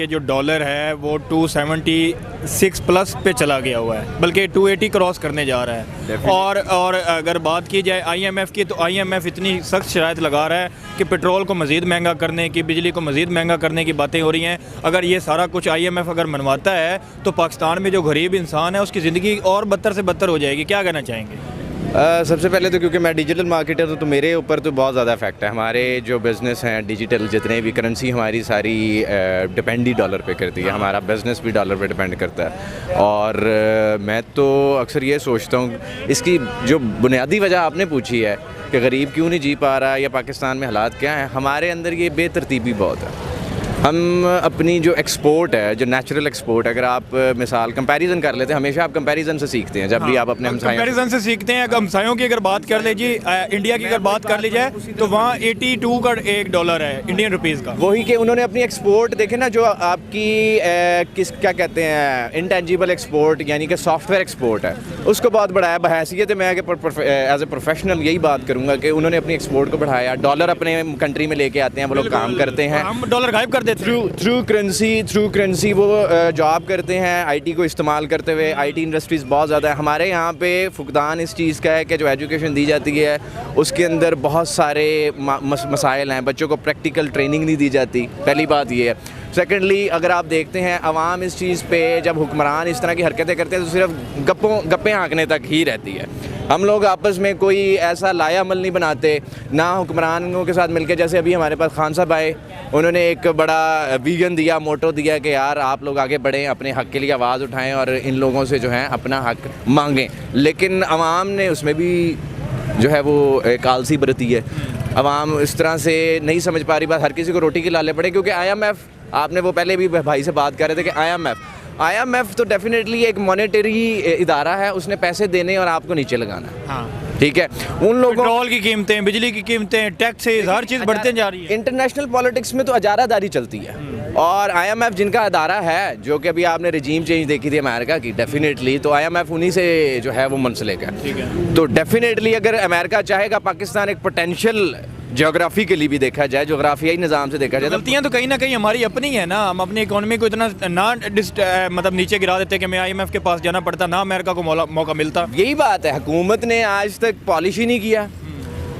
کہ جو ڈالر ہے وہ 276 پلس پہ چلا گیا ہوا ہے، بلکہ 280 کراس کرنے جا رہا ہے. اور اگر بات کی جائے آئی ایم ایف کی تو آئی ایم ایف اتنی سخت شرائط لگا رہا ہے کہ پٹرول کو مزید مہنگا کرنے کی، بجلی کو مزید مہنگا کرنے کی باتیں ہو رہی ہیں. اگر یہ سارا کچھ آئی ایم ایف اگر منواتا ہے تو پاکستان میں جو غریب انسان ہے اس کی زندگی اور بدتر سے بدتر ہو جائے گی. کیا کہنا چاہیں گے؟ سب سے پہلے تو کیونکہ میں ڈیجیٹل مارکیٹر ہوں تو میرے اوپر تو بہت زیادہ افیکٹ ہے. ہمارے جو بزنس ہیں ڈیجیٹل، جتنے بھی کرنسی ہماری ساری ڈپینڈ ہی ڈالر پہ کرتی ہے. ہمارا بزنس بھی ڈالر پہ ڈپینڈ کرتا ہے. اور میں تو اکثر یہ سوچتا ہوں اس کی جو بنیادی وجہ آپ نے پوچھی ہے کہ غریب کیوں نہیں جی پا رہا یا پاکستان میں حالات کیا ہیں، ہمارے اندر یہ بے ترتیبی بہت ہے. ہم اپنی جو ایکسپورٹ ہے، جو نیچرل ایکسپورٹ، اگر آپ مثال کمپیریزن کر لیتے ہیں، ہمیشہ آپ کمپیریزن سے سیکھتے ہیں جب بھی آپ اپنے کمپیریزن سے سیکھتے ہیں. ہمسایوں کی اگر بات کر لیجیے، انڈیا کی اگر بات کر لی جائے تو وہاں 82 کا $1 ہے انڈین روپیز کا. وہی کہ انہوں نے اپنی ایکسپورٹ دیکھے نا، جو آپ کی کیا کہتے ہیں انٹینجیبل ایکسپورٹ یعنی کہ سافٹ ویئر ایکسپورٹ ہے، اس کو بہت بڑھایا. بحیثیت میں ایز اے پروفیشنل یہی بات کروں گا کہ انہوں نے اپنی ایکسپورٹ کو بڑھایا. ڈالر اپنے کنٹری میں لے کے آتے ہیں، وہ لوگ کام کرتے ہیں، ہم ڈالر غائب کر دیتے تھرو کرنسی وہ جاب کرتے ہیں آئی ٹی کو استعمال کرتے ہوئے. آئی ٹی انڈسٹریز بہت زیادہ ہے ہمارے یہاں پہ. فقدان اس چیز کا ہے کہ جو ایجوکیشن دی جاتی ہے اس کے اندر بہت سارے مسائل ہیں. بچوں کو پریکٹیکل ٹریننگ نہیں دی جاتی، پہلی بات یہ ہے. سیکنڈلی اگر آپ دیکھتے ہیں عوام اس چیز پہ جب حکمران اس طرح کی حرکتیں کرتے ہیں تو صرف گپیں ہانکنے تک ہی رہتی ہے. ہم لوگ آپس میں کوئی ایسا لایا عمل نہیں بناتے، نہ حکمرانوں کے ساتھ مل کے. جیسے ابھی ہمارے پاس خان صاحب آئے، انہوں نے ایک بڑا ویژن دیا، موٹو دیا کہ یار آپ لوگ آگے بڑھیں، اپنے حق کے لیے آواز اٹھائیں اور ان لوگوں سے جو ہے اپنا حق مانگیں. لیکن عوام نے اس میں بھی جو ہے وہ ایک آلسی برتی ہے. عوام اس طرح سے نہیں سمجھ پا رہی بات. ہر کسی کو روٹی کے لالے پڑے، کیونکہ آئی ایم ایف، آپ نے وہ پہلے بھی بھائی سے بات کر رہے تھے کہ آئی ایم ایف تو ڈیفینیٹلی ایک مانیٹری ادارہ ہے. اس نے پیسے دینے اور آپ کو نیچے لگانا. ہاں ٹھیک ہے. ان لوگوں پٹرول کی قیمتیں، بجلی کی قیمتیں، ٹیکسز، ہر چیز بڑھتے جا رہی ہے. انٹرنیشنل پالیٹکس میں تو اجارہ داری چلتی ہے. اور آئی ایم ایف جن کا ادارہ ہے، جو کہ ابھی آپ نے رجیم چینج دیکھی تھی امریکہ کی، ڈیفینیٹلی تو آئی ایم ایف انہی سے جو ہے وہ منسلک ہے. تو ڈیفینیٹلی اگر امریکہ چاہے گا پاکستان ایک پوٹینشیل جغرافی کے لیے بھی دیکھا جائے، جغرافیائی نظام سے دیکھا جائے، غلطیاں تو کہیں نہ کہیں ہماری اپنی ہیں نا. ہم اپنی اکانومی کو اتنا نہ مطلب نیچے گرا دیتے کہ ہمیں آئی ایم ایف کے پاس جانا پڑتا، نہ امریکہ کو موقع ملتا. یہی بات ہے. حکومت نے آج تک پالش ہی نہیں کیا،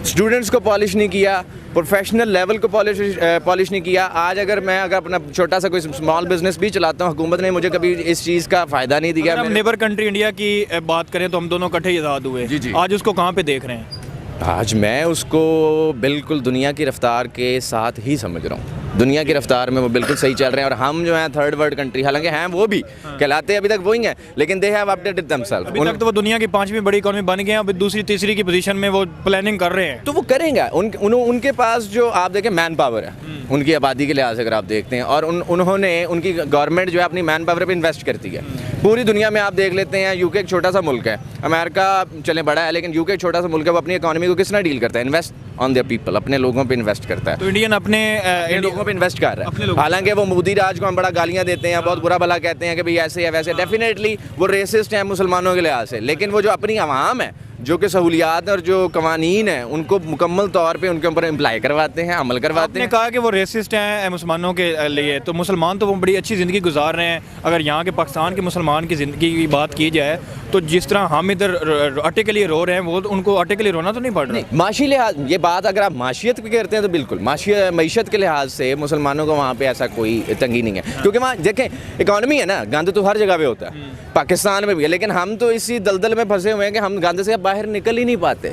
اسٹوڈنٹس کو پالش نہیں کیا، پروفیشنل لیول کو پالش نہیں کیا. آج اگر اپنا چھوٹا سا کوئی اسمال بزنس بھی چلاتا ہوں، حکومت نے مجھے کبھی اس چیز کا فائدہ نہیں دیا. ہم نیبر کنٹری انڈیا کی بات کریں تو ہم دونوں اکٹھے آزاد ہوئے. آج اس کو کہاں پہ دیکھ رہے ہیں؟ آج میں اس کو بالکل دنیا کی رفتار کے ساتھ ہی سمجھ رہا ہوں. دنیا کی رفتار میں وہ بالکل صحیح چل رہے ہیں. اور ہم جو ہیں تھرڈ ورلڈ کنٹری، حالانکہ ہیں وہ بھی کہلاتے ابھی تک وہی ہیں، لیکن they have updated them self. ابھی تک تو وہ دنیا کی 5ویں بڑی اکانومی بن گئے ہیں، اب دوسری تیسری کی پوزیشن میں وہ پلاننگ کر رہے ہیں. تو وہ کریں گے. ان کے پاس جو آپ دیکھیں مین پاور ہے، ان کی آبادی کے لحاظ سے اگر آپ دیکھتے ہیں، اور انہوں نے ان کی گورنمنٹ جو ہے اپنی مین پاور پہ انویسٹ کرتی ہے. پوری دنیا میں آپ دیکھ لیتے ہیں، یو کے ایک چھوٹا سا ملک ہے، امریکہ چلے بڑا ہے، لیکن یو کے ایک چھوٹا سا ملک ہے. وہ اپنی اکانومی کو کس طرح ڈیل کرتا ہے؟ انویسٹ آن دیئر پیپل، اپنے لوگوں پہ انویسٹ کرتا ہے. تو انڈین اپنے لوگوں پہ انویسٹ کر رہا ہے. حالانکہ وہ مودی راج کو ہم بڑا گالیاں دیتے ہیں، بہت برا بھلا کہتے ہیں کہ بھئی ایسے ہے ویسے. ڈیفینیٹلی وہ ریسسٹ ہیں مسلمانوں کے لحاظ سے، لیکن وہ جو اپنی عوام ہے، جو کہ سہولیات اور جو قوانین ہیں ان کو مکمل طور پہ ان کے اوپر امپلائی کرواتے ہیں، عمل کرواتے ہیں. آپ نے کہا کہ وہ ریسسٹ ہیں مسلمانوں کے لیے، تو مسلمان تو وہ بڑی اچھی زندگی گزار رہے ہیں. اگر یہاں کے پاکستان کے مسلمان کی زندگی کی بات کی جائے تو جس طرح ہم ادھر آٹے کے لیے رو رہے ہیں، وہ ان کو آٹے کے لیے رونا تو نہیں پڑ رہا. معاشی لحاظ یہ بات اگر آپ معیشت کی کرتے ہیں تو بالکل معیشت کے لحاظ سے مسلمانوں کو وہاں پہ ایسا کوئی تنگی نہیں ہے. کیونکہ وہاں دیکھیں اکانومی ہے نا، گند تو ہر جگہ پہ ہوتا ہے، پاکستان میں بھی ہے، لیکن ہم تو اسی دلدل میں پھنسے ہوئے ہیں کہ ہم گند سے باہر نکل ہی نہیں پاتے.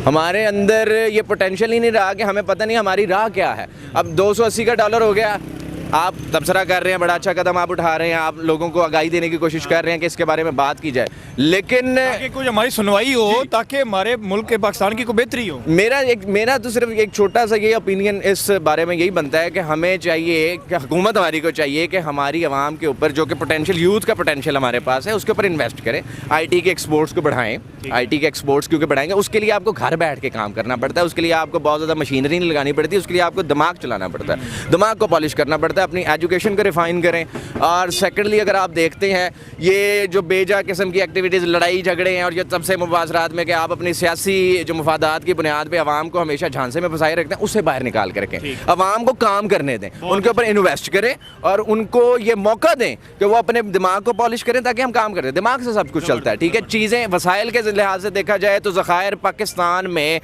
ہمارے اندر یہ پوٹینشیل ہی نہیں رہا کہ ہمیں پتہ نہیں ہماری راہ کیا ہے. اب $280 کا ہو گیا، آپ تبصرہ کر رہے ہیں، بڑا اچھا قدم آپ اٹھا رہے ہیں، آپ لوگوں کو آگاہی دینے کی کوشش کر رہے ہیں کہ اس کے بارے میں بات کی جائے، لیکن کچھ ہماری سنوائی ہو تاکہ ہمارے ملک کے پاکستان کی کوئی بہتری ہو. میرا تو صرف ایک چھوٹا سا یہ اوپینین اس بارے میں یہی بنتا ہے کہ ہمیں چاہیے کہ حکومت ہماری کو چاہیے کہ ہماری عوام کے اوپر جو کہ پوٹینشیل یوتھ کا پوٹینشیل ہمارے پاس ہے اس کے اوپر انویسٹ کریں. آئی ٹی کے ایکسپورٹس کو بڑھائیں. آئی ٹی کے ایکسپورٹس کیونکہ بڑھائیں گے، اس کے لیے آپ کو گھر بیٹھ کے کام کرنا پڑتا ہے، اس کے لیے آپ کو بہت زیادہ مشینری نہیں لگانی پڑتی، اس کے لیے آپ کو دماغ چلانا پڑتا ہے، دماغ کو پالش کرنا پڑتا ہے. ہے اپنی ایجوکیشن کو ریفائن کریں. اور سیکنڈلی اگر آپ دیکھتے ہیں یہ جو بیجا قسم کی ایکٹیویٹیز, لڑائی جھگڑے ہیں اور یہ تب سے مباحثات میں کہ آپ اپنی سیاسی جو مفادات کی بنیاد پہ عوام کو ہمیشہ جھانسے میں پھنسائے رکھتے ہیں, اس سے باہر نکال کے رکھیں. عوام کو کام کرنے دیں, ان کے اوپر انویسٹ کریں اور ان کو یہ موقع دیں کہ وہ اپنے دماغ کو پالش کریں تاکہ ہم کام کریں. دماغ سے سب کچھ چلتا ہے, ٹھیک ہے. چیزیں وسائل کے لحاظ سے دیکھا جائے تو ذخائر پاکستان میں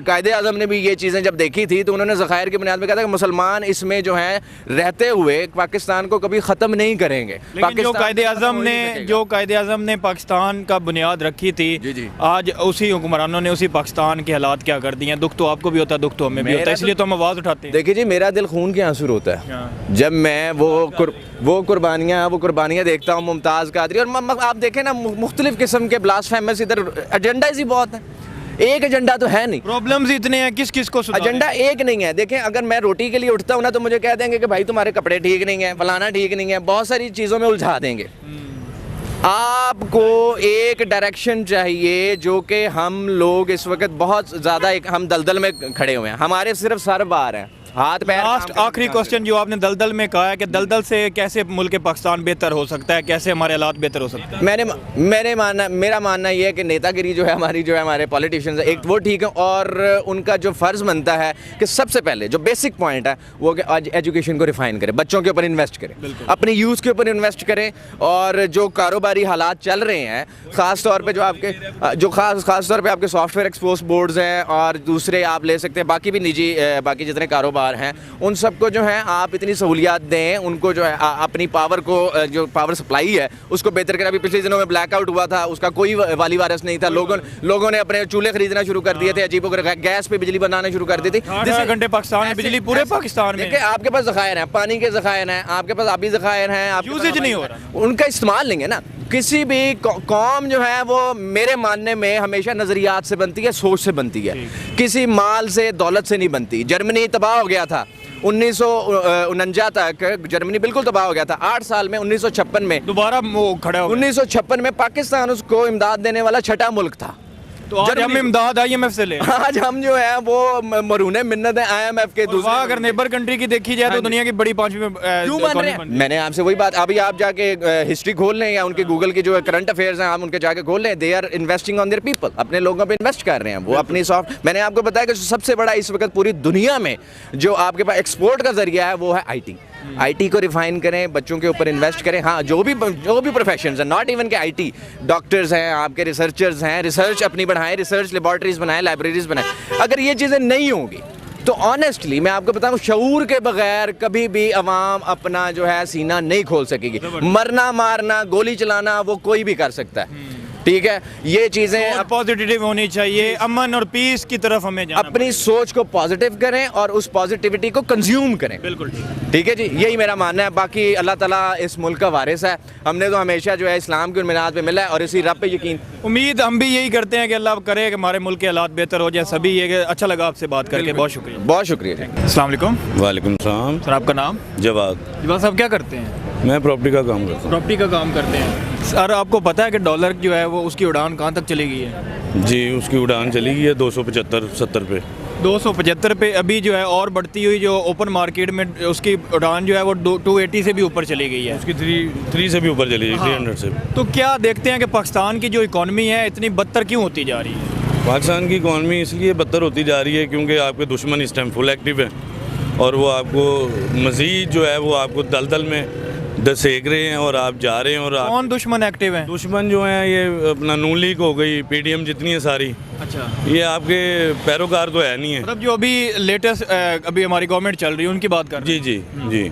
قائد اعظم نے بھی یہ چیزیں جب دیکھی تھی تو انہوں نے ذخائر کی بنیاد پہ کہا تھا کہ مسلمان اس میں جو ہیں رہتے ہوئے پاکستان کو کبھی ختم نہیں کریں گے. لیکن جو قائد اعظم نے پاکستان کا بنیاد رکھی تھی, آج اسی حکمرانوں نے اسی پاکستان کے حالات کیا کر دیے ہیں. دکھ تو آپ کو بھی ہوتا ہے, دکھ تو ہمیں بھی ہوتا ہے, اس لیے تو ہم آواز اٹھاتے ہیں. دیکھیے جی, میرا دل خون کے آنسو روتا ہے جب میں وہ قربانیاں دیکھتا ہوں. ممتاز قادری, اور آپ دیکھیں نا مختلف قسم کے بلاسفیمس ادھر ایجنڈاز ہی بہت ہیں. ایک ایجنڈا تو ہے نہیں, پرابلمز اتنے ہیں, کس کو سدھاریں. ایجنڈا ایک نہیں ہے. دیکھیں اگر میں روٹی کے لیے اٹھتا ہوں نا تو مجھے کہہ دیں گے کہ بھائی تمہارے کپڑے ٹھیک نہیں ہیں, فلانا ٹھیک نہیں ہے, بہت ساری چیزوں میں الجھا دیں گے. آپ کو ایک ڈائریکشن چاہیے جو کہ ہم لوگ اس وقت بہت زیادہ ہم دلدل میں کھڑے ہوئے ہیں. ہمارے صرف سر بار ہیں, ہاتھ پیر. آخری کوسچن جو آپ نے دلدل میں کہا ہے کہ دلدل سے کیسے ملک پاکستان بہتر ہو سکتا ہے, کیسے ہمارے حالات بہتر ہو سکتے ہیں. میرا ماننا یہ ہے کہ نیتا گری جو ہے ہمارے پولیٹیشینز ایک وہ ٹھیک ہے, اور ان کا جو فرض بنتا ہے کہ سب سے پہلے جو بیسک پوائنٹ ہے وہ کہ آج ایجوکیشن کو ریفائن کریں, بچوں کے اوپر انویسٹ کریں, اپنی یوتھ کے اوپر انویسٹ کریں. اور جو کاروباری حالات چل رہے ہیں خاص طور پہ خاص طور پہ آپ کے سافٹ ویئر ایکسپوز بورڈز ہیں اور دوسرے آپ لے سکتے ہیں, باقی بھی نجی باقی جتنے کاروبار ہیں ان سب کو جو ہے آپ اتنی سہولیات دیں, ان کو جو ہے اپنی پاور کو جو پاور سپلائی ہے اس کو بہتر کریں. ابھی پچھلے دنوں میں بلیک آؤٹ ہوا تھا, اس کا کوئی والی وارث نہیں تھا. لوگوں نے اپنے چولہے خریدنا شروع کر دیے تھے, عجیب و غریب گیس پہ بجلی بنانا شروع کر دی تھی. 18 گھنٹے پاکستان میں بجلی, پورے پاکستان میں. دیکھیں آپ کے پاس ذخائر ہیں, پانی کے ذخائر ہیں, آپ کے پاس آبی ذخائر ہیں, یوزیج نہیں ہو رہا, ان کا استعمال نہیں ہے نا. کسی بھی قوم جو ہے وہ میرے ماننے میں ہمیشہ نظریات سے بنتی ہے, سوچ سے بنتی ہے, کسی مال سے دولت سے نہیں بنتی. جرمنی تباہ ہو گیا تھا 1949 تک, جرمنی بالکل تباہ ہو گیا تھا. 8 سال میں 1956 میں دوبارہ وہ کھڑا ہو. 1956 میں پاکستان اس کو امداد دینے والا چھٹا ملک تھا. تو آج ہم امداد IMF سے لیں. آج ہم جو ہیں وہ مرہون منت ہیں IMF کے. دوسرے اگر نیبر کنٹری کی دیکھی جائے تو دنیا کی بڑی 5ویں. میں نے آپ سے وہی بات, ابھی آپ جا کے ہسٹری کھول لیں یا ان کے گوگل کی جو کرنٹ افیئرز ہیں آپ ان کے جا کے کھول لیں. They are investing on their people, اپنے لوگوں پہ انویسٹ کر رہے ہیں وہ اپنی سافٹ. میں نے آپ کو بتایا کہ سب سے بڑا اس وقت پوری دنیا میں جو آپ کے پاس ایکسپورٹ کا ذریعہ ہے وہ ہے IT کو ریفائن کریں, بچوں کے اوپر انویسٹ کریں. ہاں جو بھی پروفیشنز ہیں, ناٹ ایون کہ IT, ڈاکٹرز ہیں, آپ کے ریسرچرز ہیں, ریسرچ اپنی بڑھائیں, ریسرچ لیبارٹریز بنائیں, لائبریریز بنائیں. اگر یہ چیزیں نہیں ہوں گی تو آنیسٹلی میں آپ کو بتاؤں شعور کے بغیر کبھی بھی عوام اپنا جو ہے سینہ نہیں کھول سکے گی. مرنا مارنا گولی چلانا وہ کوئی بھی کر سکتا ہے, ٹھیک ہے. یہ چیزیں پازیٹیو ہونی چاہیے, امن اور پیس کی طرف ہمیں جانا. اپنی سوچ کو پازیٹیو کریں اور اس پازیٹیوٹی کو کنزیوم کریں. بالکل ٹھیک ہے جی, یہی میرا ماننا ہے. باقی اللہ تعالیٰ اس ملک کا وارث ہے, ہم نے تو ہمیشہ جو ہے اسلام کی بنیاد پہ ملا ہے اور اسی رب پہ یقین. امید ہم بھی یہی کرتے ہیں کہ اللہ کرے کہ ہمارے ملک کے حالات بہتر ہو جائیں. سبھی یہ کہ اچھا لگا آپ سے بات کر کے, بہت شکریہ. بہت شکریہ. السلام علیکم. وعلیکم السلام. سر آپ کا نام؟ جواد صاحب کیا کرتے ہیں؟ میں پراپرٹی کا کام کرتا ہوں. پراپرٹی کا کام کرتے ہیں. سر آپ کو پتہ ہے کہ ڈالر جو ہے وہ اس کی اڑان کہاں تک چلی گئی ہے؟ جی اس کی اڑان چلی گئی ہے 275-70 پہ. 275 پہ ابھی جو ہے اور بڑھتی ہوئی جو اوپن مارکیٹ میں اس کی اڑان جو ہے وہ 280 سے بھی اوپر چلی گئی ہے. اس کی 3 سے بھی اوپر چلی گئی, 300 سے. تو کیا دیکھتے ہیں کہ پاکستان کی جو اکانومی ہے اتنی بدتر کیوں ہوتی جا رہی ہے؟ پاکستان کی اکانومی اس لیے بدتر ہوتی جا رہی ہے کیونکہ آپ کے دشمن اس ٹائم فل ایکٹیو ہیں اور وہ آپ کو مزید جو ہے وہ آپ کو دلدل میں دسیک رہے ہیں اور آپ جا رہے ہیں. اور کون دشمن ایکٹیو ہیں؟ دشمن جو ہیں یہ اپنا نون لیگ ہو گئی, PDM جتنی ہے ساری. اچھا, یہ آپ کے پیروکار تو ہے نہیں ہے. مطلب جو ابھی لیٹسٹ ابھی ہماری گورنمنٹ چل رہی ہے ان کی بات کر رہے ہیں. جی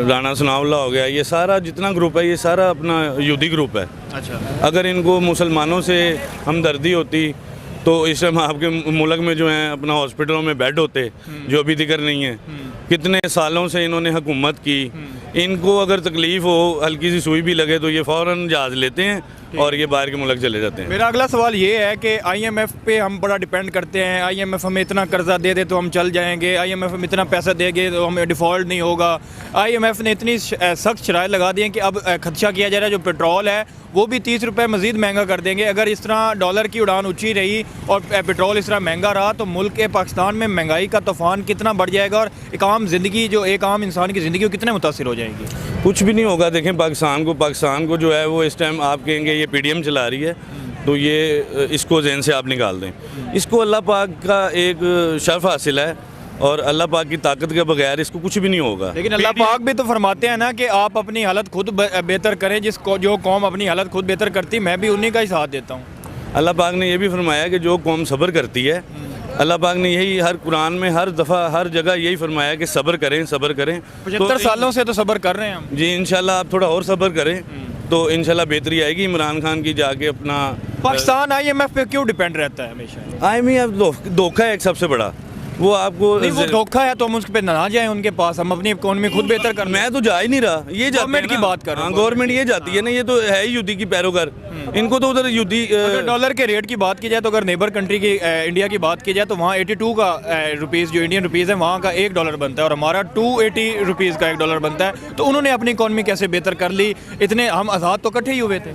رانا ثناء اللہ ہو گیا, یہ سارا جتنا گروپ ہے یہ سارا اپنا یہودی گروپ ہے. اچھا, اگر ان کو مسلمانوں سے ہمدردی ہوتی تو اس ٹائم آپ کے ملک میں جو ہیں اپنا ہاسپٹلوں میں بیڈ ہوتے, جو ابھی ذکر نہیں ہے. کتنے سالوں سے انہوں نے حکومت کی, ان کو اگر تکلیف ہو ہلکی سی سوئی بھی لگے تو یہ فوراً جہاز لیتے ہیں اور یہ باہر کے ملک چلے جاتے ہیں. میرا اگلا سوال یہ ہے کہ آئی ایم ایف پہ ہم بڑا ڈیپینڈ کرتے ہیں. آئی ایم ایف ہمیں اتنا قرضہ دے دے تو ہم چل جائیں گے, آئی ایم ایف ہمیں اتنا پیسہ دے گے تو ہمیں ڈیفالٹ نہیں ہوگا. آئی ایم ایف نے اتنی سخت شرائط لگا دی ہیں کہ اب خدشہ کیا جا رہا ہے جو پیٹرول ہے وہ بھی 30 روپے مزید مہنگا کر دیں گے. اگر اس طرح ڈالر کی اڑان اونچی رہی اور پیٹرول اس طرح مہنگا رہا تو ملک پاکستان میں مہنگائی کا طوفان کتنا بڑھ جائے گا اور ایک عام زندگی جو ایک عام انسان کی زندگی وہ کتنے متاثر ہو جائے گی. کچھ بھی نہیں ہوگا. دیکھیں پاکستان کو جو ہے وہ اس ٹائم آپ کہیں گے یہ پی ڈی ایم چلا رہی ہے تو یہ اس کو ذہن سے آپ نکال دیں. اس کو اللہ پاک کا ایک شرف حاصل ہے اور اللہ پاک کی طاقت کے بغیر اس کو کچھ بھی نہیں ہوگا. لیکن اللہ پاک بھی تو فرماتے ہیں نا کہ آپ اپنی حالت خود بہتر کریں. جو قوم اپنی حالت خود بہتر کرتی میں بھی انہی کا ہی ساتھ دیتا ہوں. اللہ پاک نے یہ بھی فرمایا کہ جو قوم صبر کرتی ہے, اللہ پاک نے یہی ہر قرآن میں ہر دفعہ ہر جگہ یہی فرمایا کہ صبر کریں. 75 سالوں سے تو صبر کر رہے ہیں ہم. جی انشاءاللہ آپ تھوڑا اور صبر کریں تو انشاءاللہ بہتری آئے گی. عمران خان کی جا کے اپنا پاکستان آئی ایم ایف پہ کیوں ڈیپینڈ رہتا ہے ہمیشہ؟ آئی ایم ایف دھوکہ ہے ایک سب سے بڑا. وہ آپ کو نہیں وہ دھوکا ہے تو ہم اس پہ نہ جائیں ان کے پاس, ہم اپنی اکانومی خود بہتر کر. میں تو جا ہی نہیں رہا. یہ گورنمنٹ کی بات کر رہا ہوں. گورنمنٹ یہ جاتی ہے نا, یہ تو ہے ہی یودی کی پیروکار. ان کو تو ادھر یودی ڈالر کے ریٹ کی بات کی جائے تو اگر نیبر کنٹری کی انڈیا کی بات کی جائے تو وہاں 82 کا روپیز جو انڈین روپیز ہے وہاں کا $1 بنتا ہے اور ہمارا 280 روپیز کا $1 بنتا ہے. تو انہوں نے اپنی اکانومی کیسے بہتر کر لی؟ اتنے ہم آزاد تو کٹھے ہی ہوئے تھے.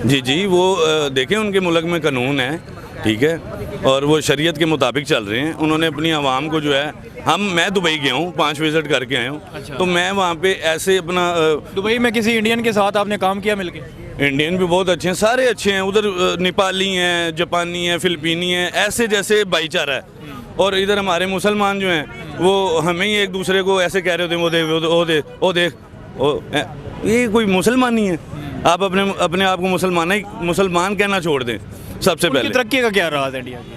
جی وہ دیکھیں ان کے ملک میں قانون ہے, ٹھیک ہے, اور وہ شریعت کے مطابق چل رہے ہیں. انہوں نے اپنی عوام کو جو ہے میں دبئی گیا ہوں 5 وزٹ کر کے آیا ہوں. تو میں وہاں پہ ایسے اپنا دبئی میں کسی انڈین کے ساتھ آپ نے کام کیا مل کے؟ انڈین بھی بہت اچھے ہیں, سارے اچھے ہیں. ادھر نیپالی ہیں, جاپانی ہیں, فلپینی ہیں, ایسے جیسے بھائی چارہ ہے. اور ادھر ہمارے مسلمان جو ہیں وہ ہمیں ہی ایک دوسرے کو ایسے کہہ رہے ہوتے ہیں وہ دیکھ یہ کوئی مسلمان نہیں ہے. آپ اپنے آپ کو مسلمان کہنا چھوڑ دیں. سب سے پہلے ترقی کا کیا راز ہے انڈیا کی؟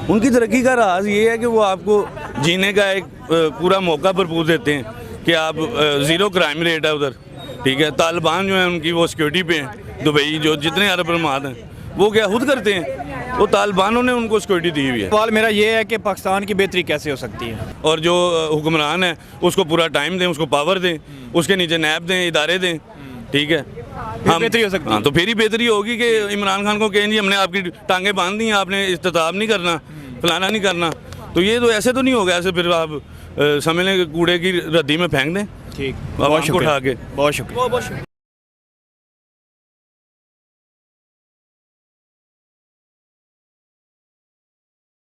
ان کی ترقی کا راز یہ ہے کہ وہ آپ کو جینے کا ایک پورا موقع بھرپور دیتے ہیں کہ آپ 0 کرائم ریٹ ہے ادھر, ٹھیک ہے. طالبان جو ہیں ان کی وہ سیکیورٹی پہ ہیں. دبئی جو جتنے عرب امارات ہیں وہ کیا خود کرتے ہیں, وہ طالبانوں نے ان کو سیکیورٹی دی ہوئی ہے. سوال میرا یہ ہے کہ پاکستان کی بہتری کیسے ہو سکتی ہے؟ اور جو حکمران ہے اس کو پورا ٹائم دیں, اس کو پاور دیں, اس کے نیچے نیب دیں, ادارے دیں, ٹھیک ہے. بہتری ہو سکتی ہے. ہاں تو پھر ہی بہتری ہوگی کہ عمران خان کو کہیں جی ہم نے آپ کی ٹانگیں باندھ دی ہیں, آپ نے استطاب نہیں کرنا, فلانا نہیں کرنا. تو یہ تو ایسے تو نہیں ہوگا. ایسے پھر آپ سمجھ لیں کہ کوڑے کی ردی میں پھینک دیں. ٹھیک, بہت شکریہ. بہت شکریہ.